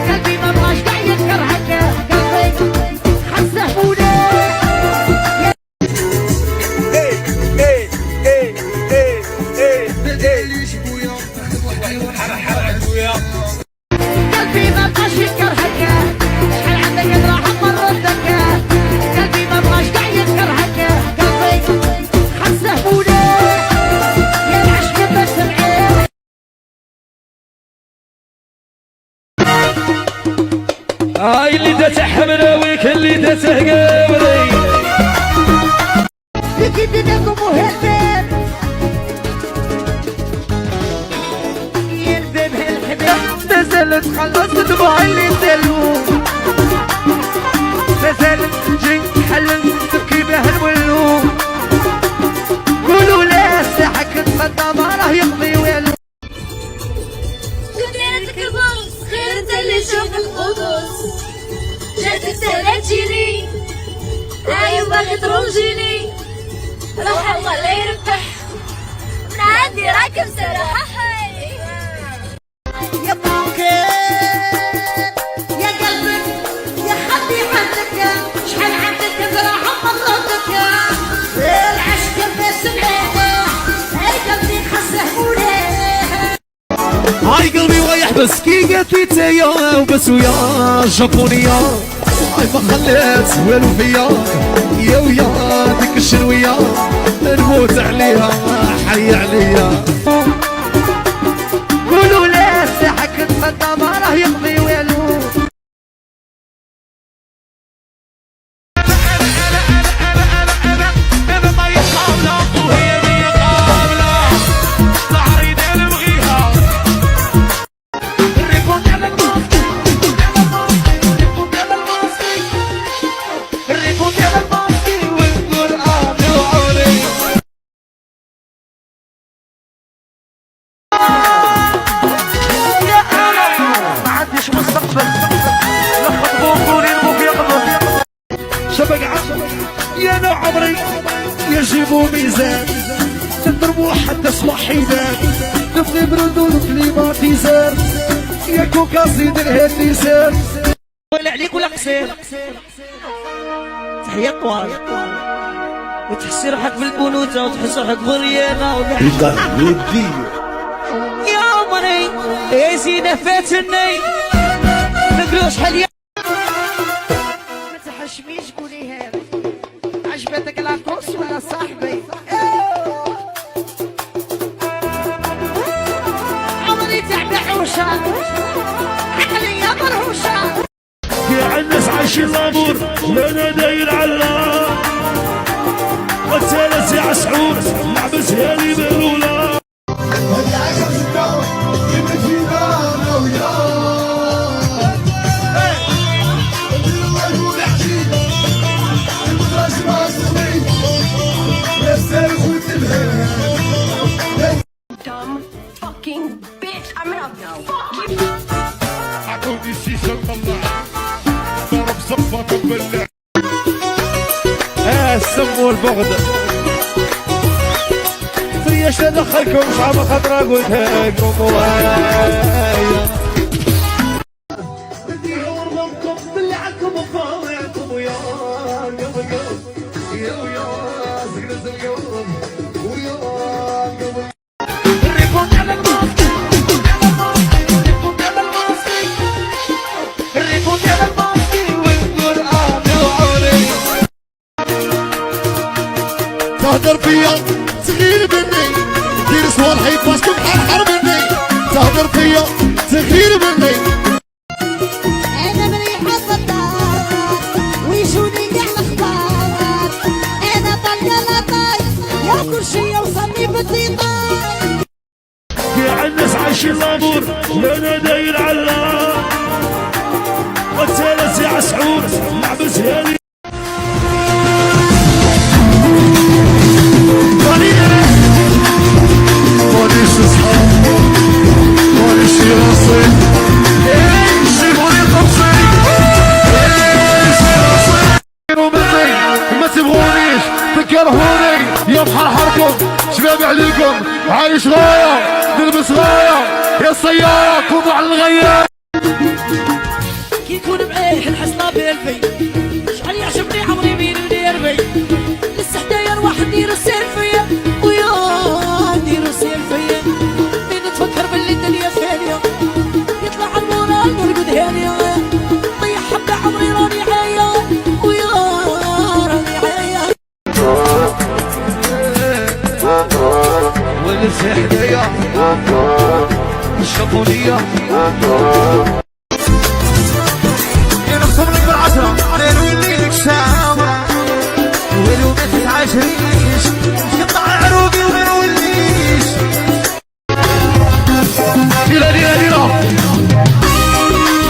قلبي ما بغاش كاع يكرهك، قلبي خزه مولاي. قلبي ما بغاش يكرهك، شحال عندك راح نردك، قلبي ما بغاش كاع يكرهك، قلبي خزه مولاي. يا العشق بس معاك هاي اللي تتحمل ويك اللي تتهقبلي لكي دنياكم مهمين ينبه الحبيب نزلت خلص دموع اللي دلو نزلت جي حلل تبكي به الولو قولوا لا الساحة كتصدى ما راه يقضي والو غيرتك البوس غير انت اللي شوف القدس جات السهلة تجيني ايوا باغي ترونجيني روح الله لا يربح من عندي راك مسرح يا بوكيت يا قلبك يا خدي حدك شحال عندك راح مضرتك العشق بس معاه اي قلبي خزه مولاي. هاي قلبي ويحبس كي قالت لي تايا وبس ويا جابونية هاي ما خليت والو فيا يا ويا ديك الشنوية نموت عليها حي عليا قولوا لا الساحة كتصدى ما راه يقضي والو يا نوع عمري يجيبوا ميزان تضربوا حتى صوحيدان نفضي بردود كليماتيزار يا كوكا زيد الهنديسار ولا عليك ولا قصير تحية طوال وتحسي روحك بالبنوتة وتحس روحك بالرياضة يا عمري يا زينة فاتني نقولوا شحال ما تحشميش قوليها عجبتك لاكوس ولا صاحبي عمري تعبى حوشة عقلي يا مرهوشة يا الناس عايشين لابور وانا داير على والثالث يا عسعود لعبت هالي بالولا dumb fucking bitch I'm gonna fuck you عطوني الشيشة مطلع ضرب صفة بالله السم والبغض فريش ندخلكم شعب خضرا قلتها لكم وهاي بدي هرمكم بلعكم وفاوعكم ويا قبل يا ويا زقرز اليوم ويا قبل الريبوت على الماسك الريبوت على الماسك الريبوت على الماسك ونقول عوري تهدر فيا تغير مني دير صوالحي باسكم حرحر مني تهدر فيا تغير مني انا مريحة بالدار ويجوني كاع الاخبار انا طالية لاطاي يا كل شي يوصلني بالديطاي يا الناس عايشين لابور وانا داير على والثالث يا عسعود لعبت هالي مانيش صحاب مانيش راسي جيبولي الخمسي ما تبغونيش تكرهوني يا محرحركم شباب عليكم عايش غاية نلبس غاية يا سيارة كوموا على الغيار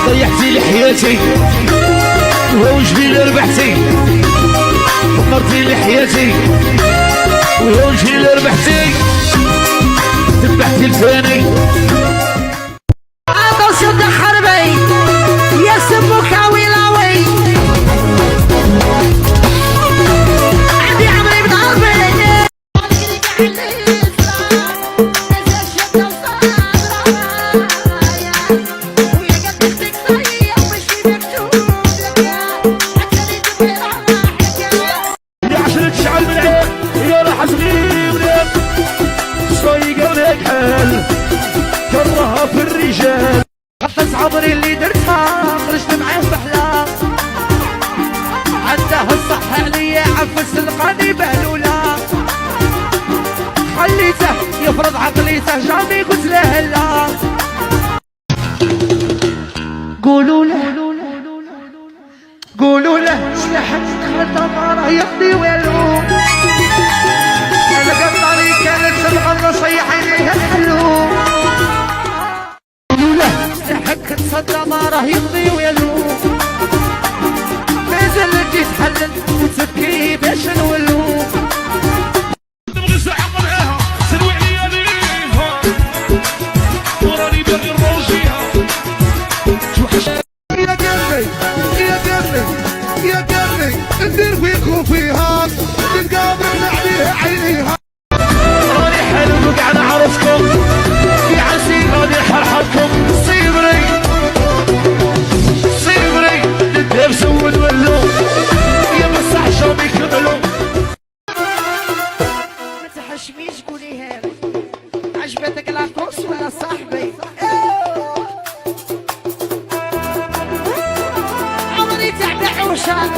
ضيعتي لي حياتي ووجهي اللي ربحتي دمرتي لي حياتي ووجهي اللي ربحتي ذبحتي الفاني عطوا سد حربي يا سموك ويلاوي عندي عمري بن عربي عشرة شعل من عين يا راح صغير ولاد صايقة ولاد حال كرهها في الرجال غطس عمري اللي درتها خرجت معاه بحلام عنده الصح عليا عفس القاني بهلولا خليته يفرض عقليته جامي قلت له لا قولوا له قولوا له سلاحك خدم ما راه يقضي والو انا قطاري كانت الغرة صيح عينيها الحلو قولوا له سلاحك تصدى ما راه يقضي والو مازال جيت حلل وتبكي باش نولو نبغي ساعة معاها سلوي عليا ليها وراني باغي نروجيها يا قلبي يا قلبي يا قلبي ندير فيكم فيها نتقابل عليها عينيها راني حلو وقع نعرفكم في عسير راني حرحتكم صيبري صيبري ندير سود ولو يا بصح شومي كملوا ما تحشميش قوليها عجبتك لاكوس ولا صاحبي عمري تعب حوشة